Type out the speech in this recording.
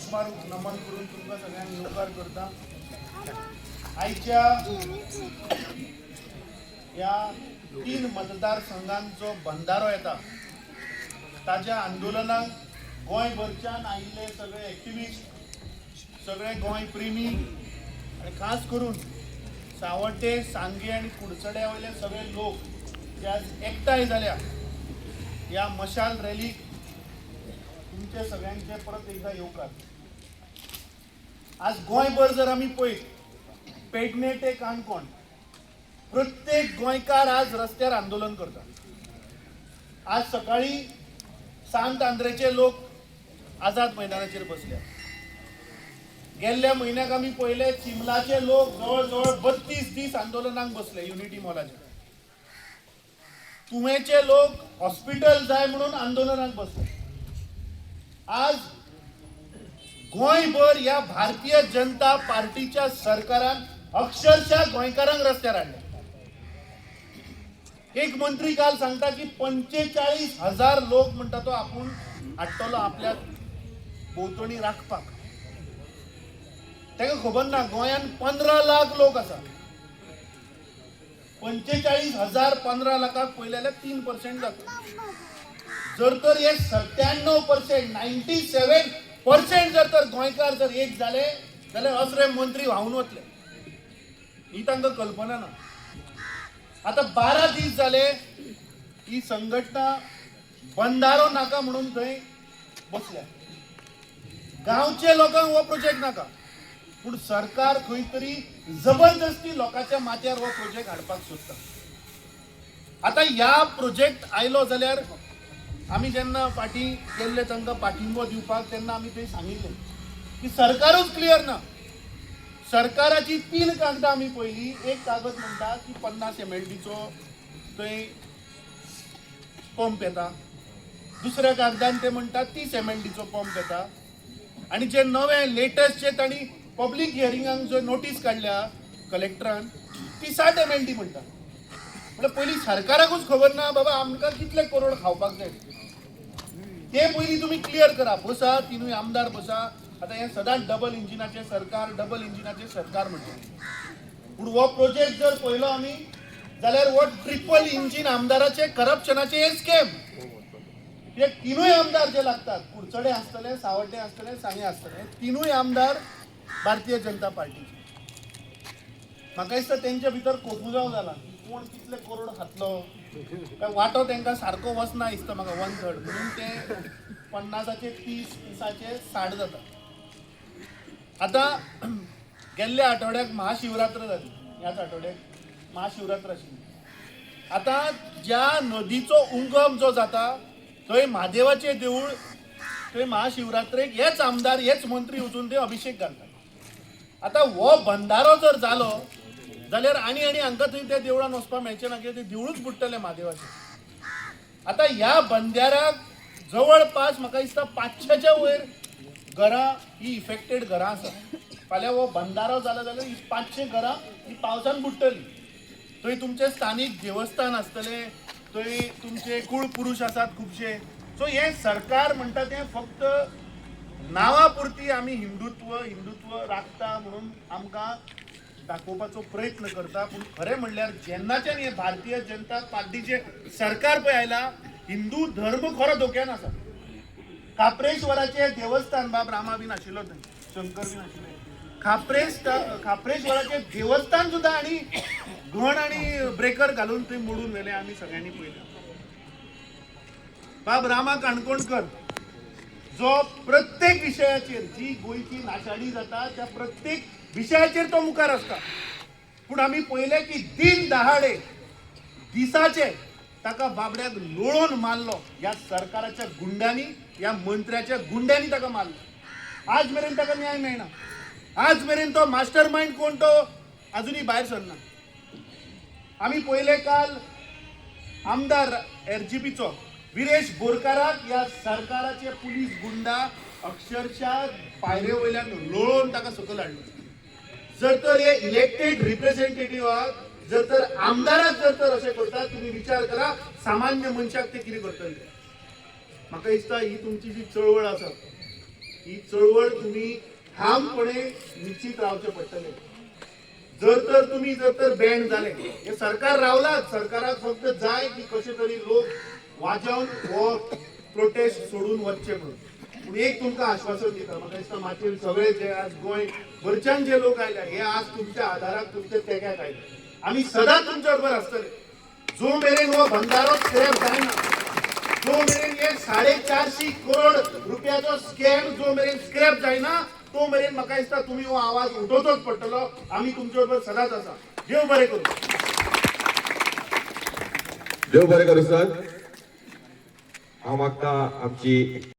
पुष्पार नमन करून तुमकां सगळ्यांक येवकार करता। आयच्या या 3 मतदारसंघांचो बंधारो येता ताज्या आंदोलनाक गोंयभरच्यान आयिल्ले सगळे एक्टिविस्ट, सगळे गोंय प्रेमी आनी खास करून सावड्डे, सांगे आनी कुडचड्या वयले सगळे लोक जे आज एकठांय जाल्या या मशाल रॅलीक तुमचे सगळ्यांचे परत एकदा येवकार। आज गोंयभर जर आमी पळयत पेडणे ते काणकोण प्रत्येक गोंयकार आज रस्त्यार आंदोलन करता। आज सकाळी सांत आंद्रेचे लोक आझाद मैदानाचेर बसल्या। गेल्ल्या म्हयन्याक आमी पळयले चिमलाचे लोक जवळ जवळ 32 दीस आंदोलनाक बसले युनिटी मॉलाचेर। तुवेचे लोक हॉस्पिटल जाय म्हणून आंदोलनाक बसले। आज गोंयभर या भारतीय जनता पार्टीच्या सरकारान अक्षरशः गोंयकारांक रस्त्यार हाडले। एक मंत्री काल सांगता की 45,000 लोक म्हणटा तो आपूण हाडटलो आपल्या भोंवतणी राखपाक। ताका खबर ना गोंयान 15 लाख लोक आसा। 45,000 15 लाखाक पयले जाल्यार 3% जाता। जर तर हे 97% 97% जर तर गोंयकार जर एक जाले जाल्यार असले मंत्री व्हांवून वतले ही तांकां कल्पना ना। आता 12 दीस जाले ही संघटना बंधारो नाका म्हणून थंय बसल्या। गांवचे लोकांक हो प्रोजेक्ट नाका पूण सरकार खंय तरी जबरदस्ती लोकांच्या माथ्यार हो प्रोजेक्ट हाडपाक सोदता। आता ह्या प्रोजेक्ट आयलो जाल्यार आमी जेन्ना फाटीं गेल्ले तांकां पाठिंबो दिवपाक तेन्ना आमी थंय सांगिल्लें की सरकारूच क्लियर ना। सरकाराची 3 कागदां आमी पळयली। एक कागद म्हणटा की 50 MLDचो थंय पंप येता, दुसऱ्या कागदान ते म्हणटा 30 MLDचो पंप येता आनी जे नवे लेटेस्ट जे तांणी पब्लीक हियरिंगाक जो नोटीस काडल्या कलेक्टरान ती 60 MLD म्हणटा। म्हळ्यार पयलीं सरकाराकूच खबर ना बाबा आमकां कितले करोड खावपाक जाय ते पयलीं तुमी क्लियर करा। बसा तिनूय आमदार बसा। आता हे सदांच डबल इंजिनाचे सरकार म्हणटा पूण हो प्रोजेक्ट जर पळयलो आमी जाल्यार हो ट्रिपल इंजिन आमदाराचे करप्शनाचे हे स्कॅम। हे तिनूय आमदार जे लागतात कुडचडे आसतले, सावड्डे आसतले, सांगे आसतले, तिनूय आमदार भारतीय जनता पार्टीचे। म्हाका दिसता तेंच्या भितर कोफुजाव जाला कोण कितले करोड खातलो काय वाटो तांकां सारको वचना दिसता म्हाका 1/3 म्हणून ते 50चे 30, 30चे 60 जाता। आता गेल्ल्या आठवड्याक महाशिवरात्र जाली, ह्याच आठवड्याक महाशिवरात्र आशिल्ली। आता ज्या नदीचो उगम जो जाता थंय महादेवाचें देवूळ थंय महाशिवरात्रेक हेच आमदार हेच मंत्री वचून ते अभिषेक घालतात। आता हो बंधारो जर जालो जाल्यार आनी हांकां थंय त्या देवळान वचपाक मेळचें ना कित्याक ते देवूळच बुडटलें महादेवाचें। आता ह्या बंधाऱ्याक जवळपास म्हाका दिसता 500च्या वयर घरां ही इफेक्टेड घरां आसा। फाल्यां हो बंधारो जालो जाल्यार ही 500 घरां ही पावसान बुडटलीं। थंय तुमचे स्थानीक देवस्थान आसतले, थंय तुमचे कुळ पुरुश आसात खुबशे। सो हे सरकार म्हणटा तें फक्त नांवा पुरती आमी हिंदुत्व राखता म्हणून आमकां दाखोवपाचो प्रयत्न करता पूण खरें म्हणल्यार जेन्नाच्यान हे भारतीय जनता पार्टीचे सरकार पळय आयला हिंदू धर्म खरो धोक्यान आसा। खापरेश्वराचे देवस्थान बाब रामा बीन आशिल्लो थंय, शंकर बीन आशिल्ले, खापरेश्वराचे देवस्थान सुद्दां आनी घण आनी ब्रेकर घालून थंय मोडून व्हेले आमी सगळ्यांनी पळयलें। बाब रामा काणकोणकर जो प्रत्येक विशयाचेर जी गोंयची नाशाडी जाता त्या प्रत्येक विशयाचेर तो मुखार आसता पूण आमी पळयलें की दिन दहाडे दिसाचे ताका बाबड्याक लोळोवन मारलो ह्या सरकाराच्या गुंड्यांनी, या मंत्र्याच्या गुंड्यांनी ताका मारलो। आज मेरेन ताका न्याय मेळना। आज मेरेन तो मास्टर माइंड कोण तो अजुनी भायर सरना। आमी पळयले काल आमदार RGPचो विरेश बोरकाराक ह्या सरकाराचे पुलीस गुंडा अक्षरशः पायरे वयल्यान लोळोवन ताका सकयल हाडलो। जर तर हे इलेक्टेड रिप्रेझेंटेटिव्हाक जर तर आमदाराक जर तर अशें करतात तुम्ही विचार करा सामान्य मनशाक ते कितें करतले। म्हाका दिसता ही तुमची जी चळवळ आसा ही चळवळ तुम्ही ठामपणे निश्चित रावचे पडटले. जर तर बँड झाले हे सरकार रावलाच, सरकाराक फक्त जाय की कशे तरी लोक वाजवून हो प्रोटेस्ट सोडून वचचे म्हणून. पूण एक तुमकां आश्वासन दिता, म्हाका दिसता मागीर सगळे जे आज गोंय भरच्यान जे लोक आयल्या हे आज तुमच्या आधाराक तुमच्या तेग्याक आयले. आमी सदांच तुमच्या बरोबर आसतले. जो मेरेन हो बंधारो स्क्रॅप जायना, जो मेरेन हे 450 करोड रुपयाचो स्कॅम जो मेरेन स्क्रॅप जायना, तो मेरेन म्हाका दिसता तुम्ही हो आवाज उठोवचोच पडटलो. आमी तुमच्या बरोबर सदांच आसा. देव बरें करूं. देव बरें करूं सर. हांव मागता आमची